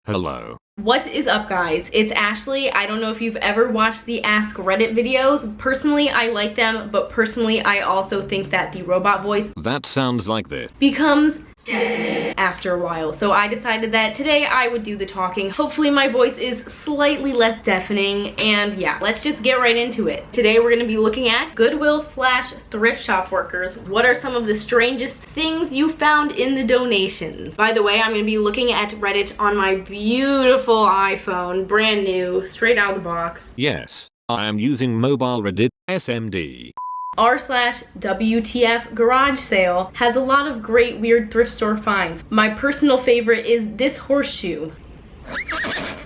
Hello. What is up, guys? It's Ashley. I don't know if you've ever watched the Ask Reddit videos. Personally, I like them, but personally, I also think that the robot voice That sounds like this. becomes deafening after a while. So I decided that today I would do the talking. Hopefully my voice is slightly less deafening, and yeah, let's just get right into it. Today we're gonna be looking at Goodwill / thrift shop workers. What are some of the strangest things you found in the donations? By the way, I'm gonna be looking at Reddit on my beautiful iPhone, brand new, straight out of the box. Yes, I am using mobile Reddit SMD. r/WTF garage sale has a lot of great weird thrift store finds. My personal favorite is this horseshoe.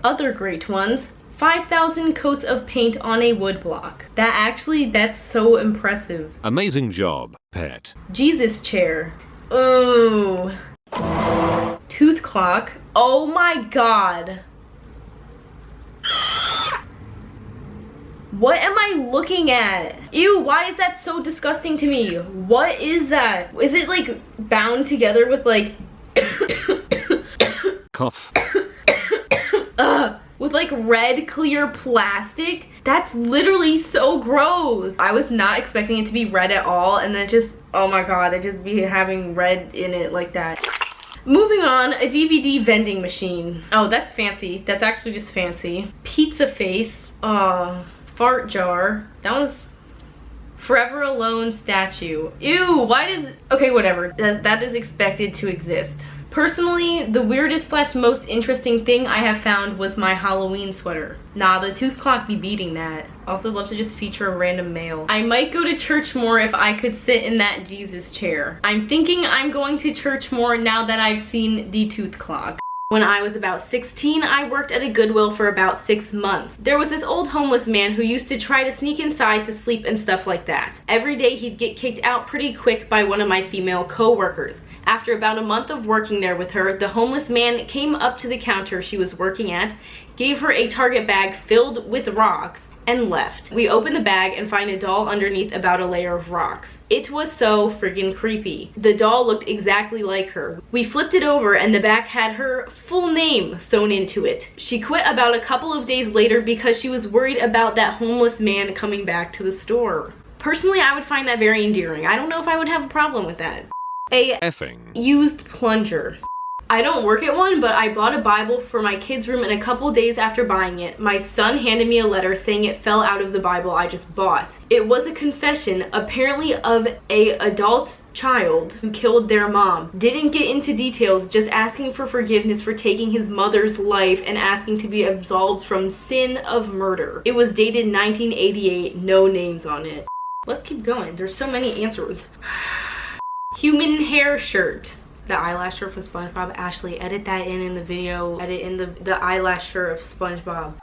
Other great ones: 5,000 coats of paint on a wood block. That's so impressive. Amazing job, pet. Jesus chair. Oh. Tooth clock. Oh my god. What am I looking at? Ew, why is that so disgusting to me? What is that? Is it like bound together with like Cough. with like red clear plastic? That's literally so gross. I was not expecting it to be red at all, and then just, oh my god, it just be having red in it like that. Moving on, a DVD vending machine. Oh, that's fancy. That's actually just fancy. Pizza face. Fart jar. That was Forever Alone statue. Ew, why did... Okay, whatever. That is expected to exist. Personally, the weirdest / most interesting thing I have found was my Halloween sweater. Nah, the tooth clock be beating that. Also love to just feature a random male. I might go to church more if I could sit in that Jesus chair. I'm thinking I'm going to church more now that I've seen the tooth clock. When I was about 16, I worked at a Goodwill for about 6 months. There was this old homeless man who used to try to sneak inside to sleep and stuff like that. Every day he'd get kicked out pretty quick by one of my female co-workers. After about a month of working there with her, the homeless man came up to the counter she was working at, gave her a Target bag filled with rocks, and left. We open the bag and find a doll underneath about a layer of rocks. It was so freaking creepy. The doll looked exactly like her. We flipped it over and the back had her full name sewn into it. She quit about a couple of days later because she was worried about that homeless man coming back to the store. Personally, I would find that very endearing. I don't know if I would have a problem with that. A used plunger. I don't work at one, but I bought a Bible for my kids' room, and a couple days after buying it, my son handed me a letter saying it fell out of the Bible I just bought. It was a confession, apparently of a adult child who killed their mom. Didn't get into details, just asking for forgiveness for taking his mother's life and asking to be absolved from sin of murder. It was dated 1988, no names on it. Let's keep going, there's so many answers. Human hair shirt. The eyelash shirt from SpongeBob. Ashley, edit that in the video. Edit in the eyelash shirt of SpongeBob.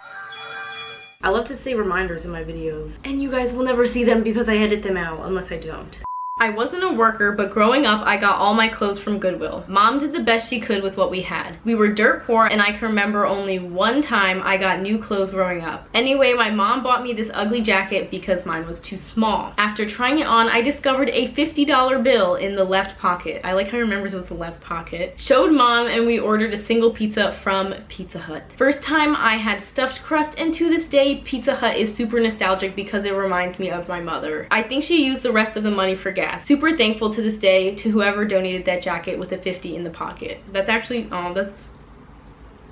I love to say reminders in my videos. And you guys will never see them because I edit them out, unless I don't. I wasn't a worker, but growing up, I got all my clothes from Goodwill. Mom did the best she could with what we had. We were dirt poor, and I can remember only one time I got new clothes growing up. Anyway, my mom bought me this ugly jacket because mine was too small. After trying it on, I discovered a $50 bill in the left pocket. I like how I remember it was the left pocket. Showed mom, and we ordered a single pizza from Pizza Hut. First time I had stuffed crust, and to this day, Pizza Hut is super nostalgic because it reminds me of my mother. I think she used the rest of the money for gas. Super thankful to this day to whoever donated that jacket with a 50 in the pocket. That's actually, oh, that's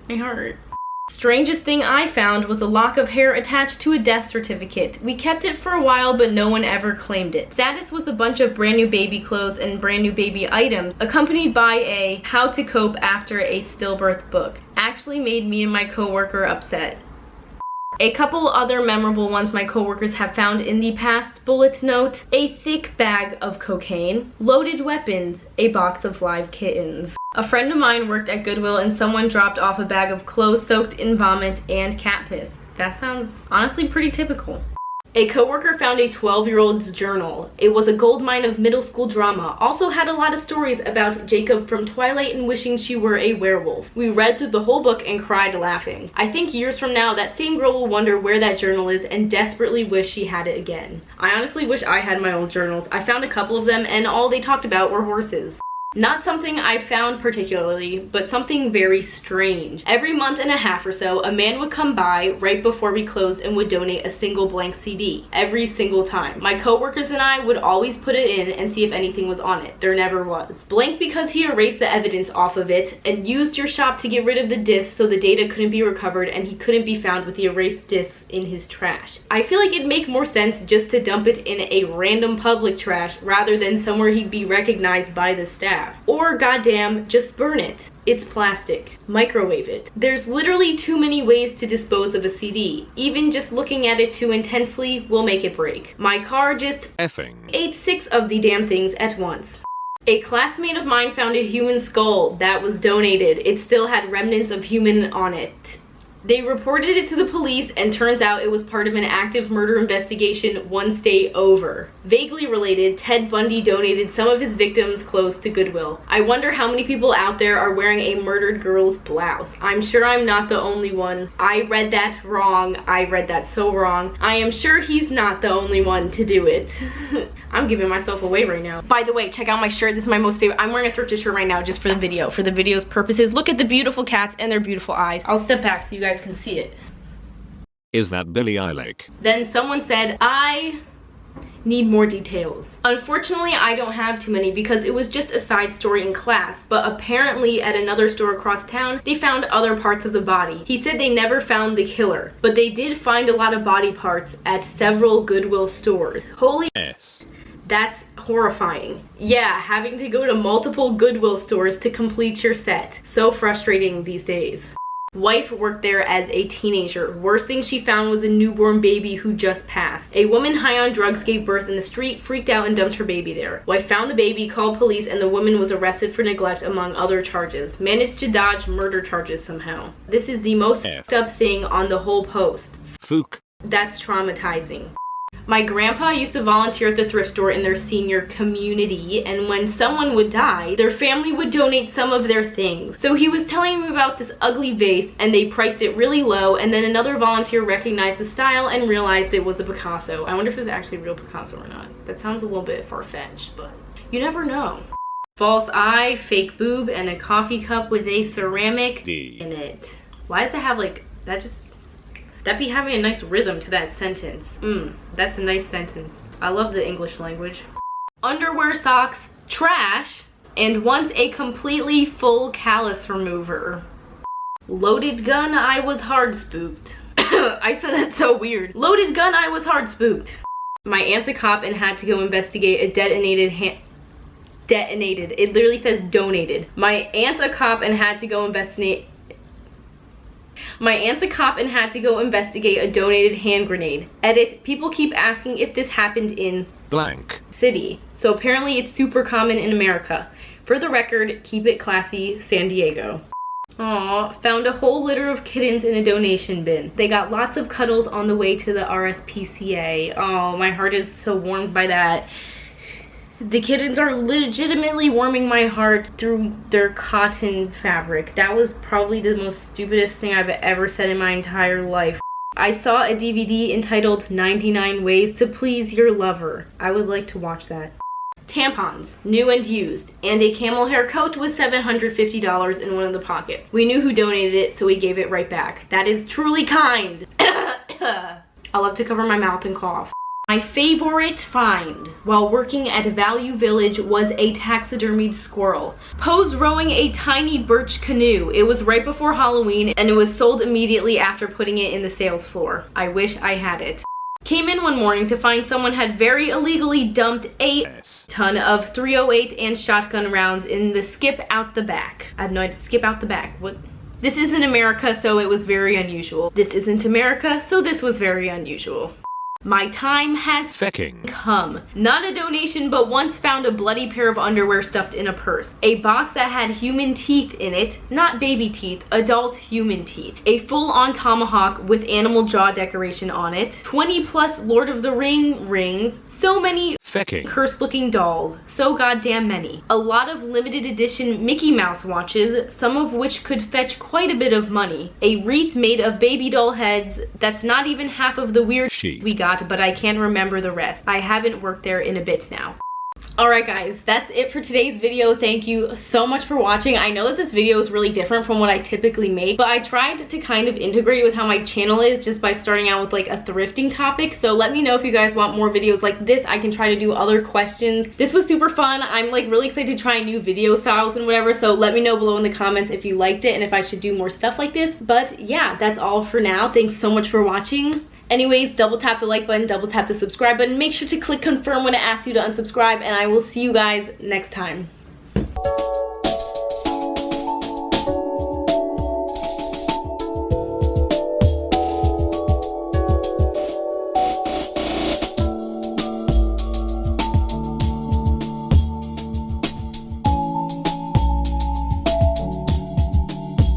my heart. Strangest thing I found was a lock of hair attached to a death certificate. We kept it for a while, but no one ever claimed it. Saddest was a bunch of brand new baby clothes and brand new baby items, accompanied by a How to Cope After a Stillbirth book. Actually made me and my coworker upset. A couple other memorable ones my coworkers have found in the past: bullet note, a thick bag of cocaine, loaded weapons, a box of live kittens. A friend of mine worked at Goodwill and someone dropped off a bag of clothes soaked in vomit and cat piss. That sounds honestly pretty typical. A coworker found a 12-year-old's journal. It was a goldmine of middle school drama. Also had a lot of stories about Jacob from Twilight and wishing she were a werewolf. We read through the whole book and cried laughing. I think years from now, that same girl will wonder where that journal is and desperately wish she had it again. I honestly wish I had my old journals. I found a couple of them and all they talked about were horses. Not something I found particularly, but something very strange. Every month and a half or so, a man would come by right before we closed and would donate a single blank CD. Every single time. My coworkers and I would always put it in and see if anything was on it. There never was. Blank because he erased the evidence off of it and used your shop to get rid of the discs so the data couldn't be recovered and he couldn't be found with the erased discs in his trash. I feel like it'd make more sense just to dump it in a random public trash rather than somewhere he'd be recognized by the staff. Or goddamn, just burn it. It's plastic. Microwave it. There's literally too many ways to dispose of a CD. Even just looking at it too intensely will make it break. My car just ate 6 of the damn things at once. A classmate of mine found a human skull that was donated. It still had remnants of human on it. They reported it to the police and turns out it was part of an active murder investigation 1 state over. Vaguely related, Ted Bundy donated some of his victims' clothes to Goodwill. I wonder how many people out there are wearing a murdered girl's blouse. I'm sure I'm not the only one. I read that wrong. I read that so wrong. I am sure he's not the only one to do it. I'm giving myself away right now. By the way, check out my shirt. This is my most favorite. I'm wearing a thrifted shirt right now just for the video. For the video's purposes. Look at the beautiful cats and their beautiful eyes. I'll step back so you guys can see it. Is that Billie Eilish? Then someone said, I need more details. Unfortunately, I don't have too many because it was just a side story in class, but apparently at another store across town, they found other parts of the body. He said they never found the killer, but they did find a lot of body parts at several Goodwill stores. Holy S. That's horrifying. Yeah, having to go to multiple Goodwill stores to complete your set. So frustrating these days. Wife worked there as a teenager. Worst thing she found was a newborn baby who just passed. A woman high on drugs gave birth in the street, freaked out and dumped her baby there. Wife found the baby, called police, and the woman was arrested for neglect among other charges. Managed to dodge murder charges somehow. This is the most f***ed up thing on the whole post. Fook. That's traumatizing. My grandpa used to volunteer at the thrift store in their senior community, and when someone would die, their family would donate some of their things. So he was telling me about this ugly vase, and they priced it really low, and then another volunteer recognized the style and realized it was a Picasso. I wonder if it was actually a real Picasso or not. That sounds a little bit far-fetched, but you never know. False eye, fake boob, and a coffee cup with a ceramic in it. Why does it have like, that'd be having a nice rhythm to that sentence. That's a nice sentence. I love the English language. Underwear, socks, trash, and once a completely full callus remover. Loaded gun, I was hard spooked. I said that so weird. Loaded gun, I was hard spooked. My aunt's a cop and had to go investigate a detonated it literally says donated. My aunt's a cop and had to go investigate a donated hand grenade. Edit, people keep asking if this happened in blank city. So apparently it's super common in America. For the record, keep it classy, San Diego. Aw, found a whole litter of kittens in a donation bin. They got lots of cuddles on the way to the RSPCA. Oh, my heart is so warmed by that. The kittens are legitimately warming my heart through their cotton fabric. That was probably the most stupidest thing I've ever said in my entire life. I saw a DVD entitled 99 Ways to Please Your Lover. I would like to watch that. Tampons, new and used, and a camel hair coat with $750 in one of the pockets. We knew who donated it, so we gave it right back. That is truly kind. I love to cover my mouth and cough. My favorite find while working at Value Village was a taxidermied squirrel. Pose rowing a tiny birch canoe. It was right before Halloween and it was sold immediately after putting it in the sales floor. I wish I had it. Came in one morning to find someone had very illegally dumped a ton of .308 and shotgun rounds in the skip out the back. I have no idea. Skip out the back. What? This isn't America, so it was very unusual. This isn't America, so this was very unusual. My time has come. Not a donation, but once found a bloody pair of underwear stuffed in a purse. A box that had human teeth in it, not baby teeth, adult human teeth. A full-on tomahawk with animal jaw decoration on it. 20 plus Lord of the rings. So many cursed-looking dolls. So goddamn many. A lot of limited edition Mickey Mouse watches, some of which could fetch quite a bit of money. A wreath made of baby doll heads that's not even half of the weird shit we got, but I can't remember the rest. I haven't worked there in a bit now. Alright guys, that's it for today's video. Thank you so much for watching. I know that this video is really different from what I typically make, but I tried to kind of integrate with how my channel is just by starting out with like a thrifting topic. So let me know if you guys want more videos like this. I can try to do other questions. This was super fun. I'm like really excited to try new video styles and whatever, so let me know below in the comments if you liked it and if I should do more stuff like this. But yeah, that's all for now. Thanks so much for watching. Anyways, double tap the like button, double tap the subscribe button. Make sure to click confirm when it asks you to unsubscribe, and I will see you guys next time.